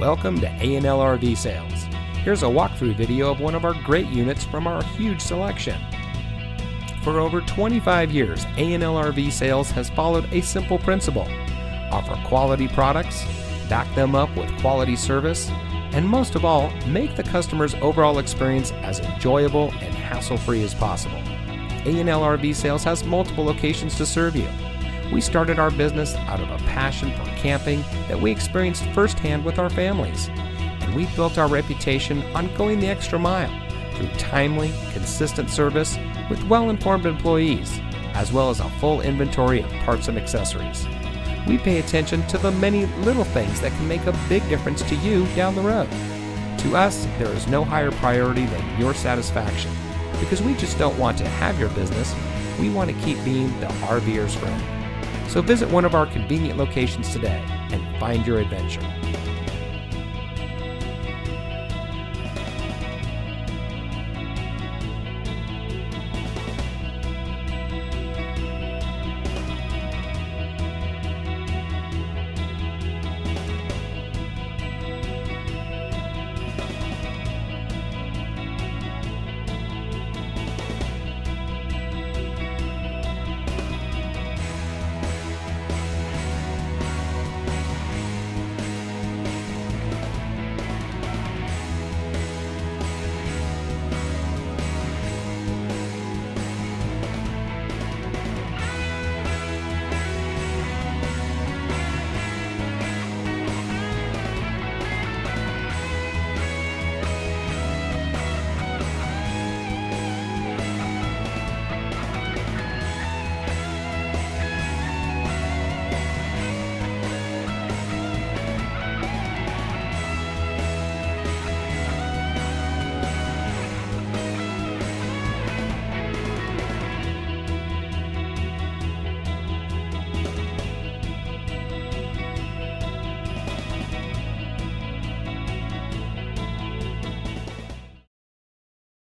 Welcome to A&L RV Sales. Here's a walkthrough video of one of our great units from our huge selection. For over 25 years, A&L RV Sales has followed a simple principle: offer quality products, back them up with quality service, and most of all, make the customer's overall experience as enjoyable and hassle-free as possible. A&L RV Sales has multiple locations to serve you. We started our business out of a passion for camping that we experienced firsthand with our families, and we built our reputation on going the extra mile through timely, consistent service with well-informed employees, as well as a full inventory of parts and accessories. We pay attention to the many little things that can make a big difference to you down the road. To us, there is no higher priority than your satisfaction, because we just don't want to have your business, we want to keep being the RVer's friend. So visit one of our convenient locations today and find your adventure.